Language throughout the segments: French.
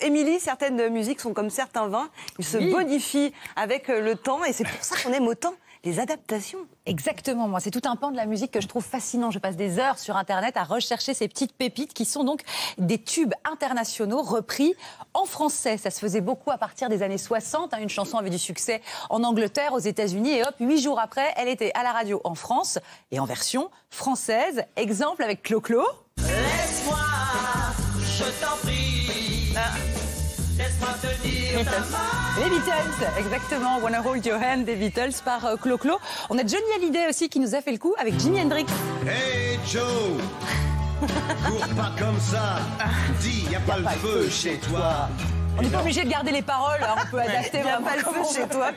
Émilie, certaines musiques sont comme certains vins, ils se modifient avec le temps et c'est pour ça qu'on aime autant les adaptations. Exactement, moi c'est tout un pan de la musique que je trouve fascinant. Je passe des heures sur internet à rechercher ces petites pépites qui sont donc des tubes internationaux repris en français. Ça se faisait beaucoup à partir des années 60. Une chanson avait du succès en Angleterre, aux États-Unis et hop, 8 jours après, elle était à la radio en France et en version française. Exemple avec Clo-Clo. Laisse-moi, je t'en prie. Laisse-moi te dire ta main. Les Beatles, exactement. Wanna Hold Your Hand des Beatles par Clo-Clo. On a Johnny Hallyday aussi qui nous a fait le coup avec Jimi Hendrix. Hey Joe, cours pas comme ça. Dis, y a pas le feu chez toi. On n'est pas obligé de garder les paroles, hein. On peut adapter. Il n'y a pas le feu chez toi.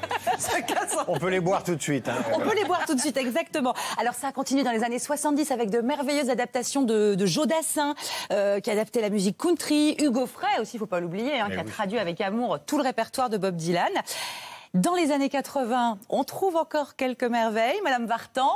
On peut les boire tout de suite. Hein. On peut les boire tout de suite, exactement. Alors ça a continué dans les années 70 avec de merveilleuses adaptations de Joe Dassin, qui a adapté la musique country. Hugo Frey aussi, il ne faut pas l'oublier, hein, qui a traduit avec amour tout le répertoire de Bob Dylan. Dans les années 80, on trouve encore quelques merveilles. Madame Vartan.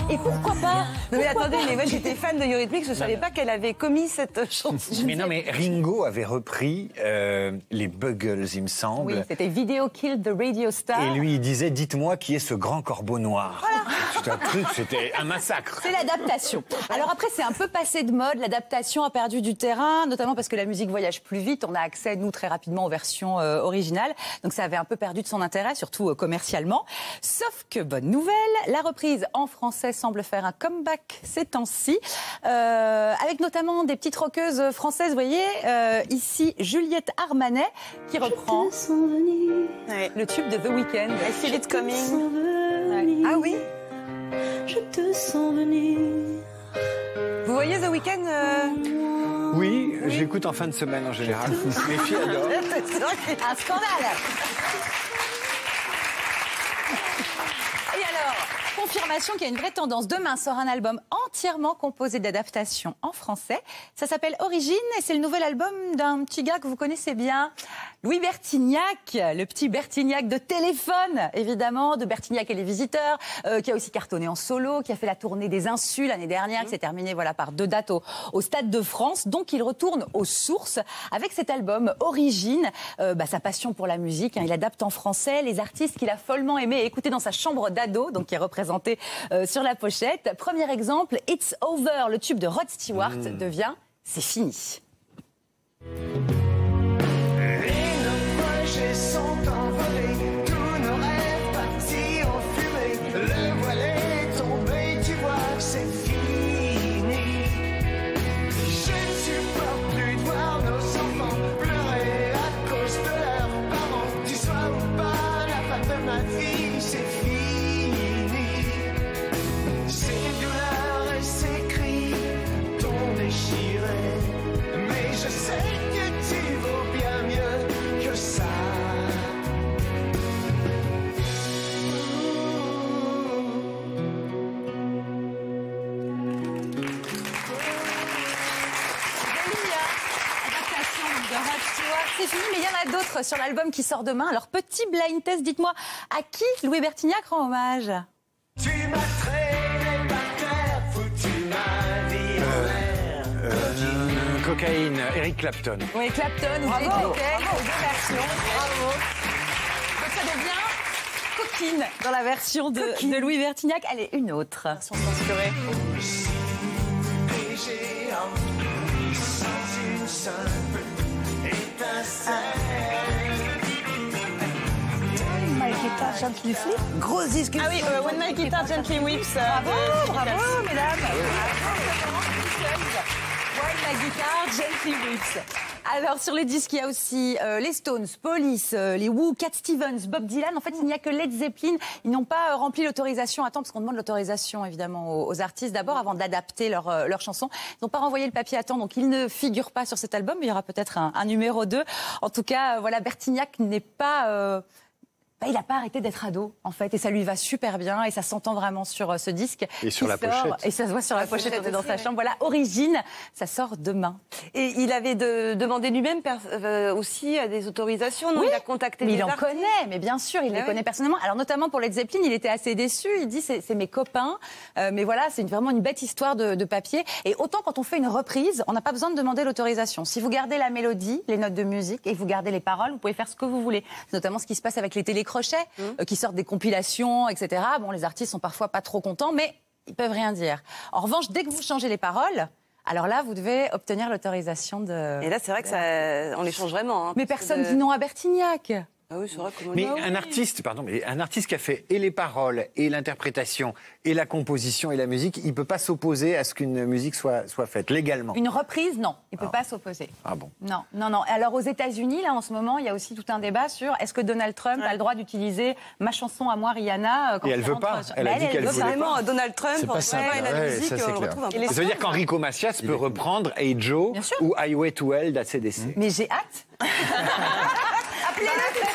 Et pourquoi pas? Non mais attendez, mais moi j'étais fan de Eurythmics, je ne savais pas qu'elle avait commis cette chanson. Mais non, mais Ringo avait repris les Buggles, il me semble. Oui, c'était Video Killed the Radio Star. Et lui, il disait, dites-moi qui est ce grand corbeau noir. Voilà. C'était un truc, c'était un massacre. C'est l'adaptation. Alors après, c'est un peu passé de mode. L'adaptation a perdu du terrain, notamment parce que la musique voyage plus vite. On a accès, nous, très rapidement aux versions originales. Donc ça avait un peu perdu de son intérêt, surtout commercialement. Sauf que, bonne nouvelle, la reprise en français semble faire un comeback ces temps-ci, avec notamment des petites rockeuses françaises, vous voyez, ici Juliette Armanet qui reprend le tube de The Weeknd. I Feel It Coming. Ouais. Ah oui. Je te sens venir. Vous voyez The Weeknd Oui, je l'écoute en fin de semaine en général. Mes filles adorent. Un scandale. Et alors, confirmation qu'il y a une vraie tendance. Demain sort un album entièrement composé d'adaptations en français. Ça s'appelle Origine et c'est le nouvel album d'un petit gars que vous connaissez bien, Louis Bertignac, le petit Bertignac de Téléphone, évidemment, de Bertignac et les Visiteurs, qui a aussi cartonné en solo, qui a fait la tournée des Insus l'année dernière, qui s'est terminée par 2 dates au Stade de France. Donc il retourne aux sources avec cet album Origine, sa passion pour la musique. Il adapte en français les artistes qu'il a follement aimé et écouté dans sa chambre d'ado, donc qui est représenté sur la pochette. Premier exemple, It's Over, le tube de Rod Stewart devient C'est fini. Sont envolés, tous nos rêves partis en fumée. Le voile est tombé, tu vois, c'est fini. Je ne supporte plus de voir nos enfants pleurer à cause de leurs parents. Tu sois ou pas la femme de ma vie, c'est fini. Ces douleurs et ces cris t'ont déchiré. Mais je sais que tu vaux bien mieux que ça. C'est fini, mais il y en a d'autres sur l'album qui sort demain. Alors, petit blind test, dites-moi, à qui Louis Bertignac rend hommage? Tu m'as traîné par terre, foutu ma vie en l'air. Cocaïne, Eric Clapton. Oui, Clapton, Bravo. bravo. Aux deux versions. Bravo. Donc ça devient Coquine dans la version de Louis Bertignac. Allez, une autre. Version censurée. Et géant, sans une simple étincelle. My guitar gently flip. Grosse discussion. Ah oui, When My Guitar Gently Weeps. Bravo, mesdames. When My Guitar Gently Weeps. Alors, sur les disques, il y a aussi les Stones, Police, les Who, Cat Stevens, Bob Dylan. En fait, il n'y a que Led Zeppelin. Ils n'ont pas rempli l'autorisation à temps, parce qu'on demande l'autorisation, évidemment, aux artistes d'abord, avant d'adapter leurs chansons. Ils n'ont pas renvoyé le papier à temps, donc ils ne figurent pas sur cet album. Mais il y aura peut-être un numéro 2. En tout cas, voilà, Bertignac n'est pas il n'a pas arrêté d'être ado, en fait, et ça lui va super bien, et ça s'entend vraiment sur ce disque. Et sur la pochette. Et ça se voit sur la pochette, on est dans sa chambre. Voilà, Origine, ça sort demain. Et il avait demandé lui-même aussi à des autorisations, non? Oui, Il a contacté mais des il en artistes. connaît, mais bien sûr, il les connaît personnellement. Alors notamment pour Led Zeppelin, il était assez déçu. Il dit c'est mes copains, mais voilà, c'est vraiment une bête histoire de papier. Et autant quand on fait une reprise, on n'a pas besoin de demander l'autorisation. Si vous gardez la mélodie, les notes de musique et vous gardez les paroles, vous pouvez faire ce que vous voulez. C'est notamment ce qui se passe avec les télécrochets qui sortent des compilations, etc. Bon, les artistes sont parfois pas trop contents, mais ils peuvent rien dire. En revanche, dès que vous changez les paroles, alors là, vous devez obtenir l'autorisation de... Et là, c'est vrai que ça, on les change vraiment. Hein, mais personne dit non à Bertignac. Ah oui, c'est vrai que Mais un artiste qui a fait et les paroles, et l'interprétation, et la composition, et la musique, il ne peut pas s'opposer à ce qu'une musique soit faite légalement. Une reprise, non. Il ne peut pas s'opposer. Ah bon? Non, non, non. Alors aux États-Unis, là, en ce moment, il y a aussi tout un débat sur est-ce que Donald Trump a le droit d'utiliser ma chanson à moi, Rihanna, quand Et elle veut pas. Elle a dit qu'elle voulait pas. Vraiment, Donald Trump, C'est pas ça. et la Ouais, musique, ça, c'est on le clair. retrouve un peu. Et Ça veut dire qu'Enrico Macias peut reprendre Hey Joe Bien sûr. ou Highway to Hell d'ACDC. Mais j'ai hâte. Appelez-le,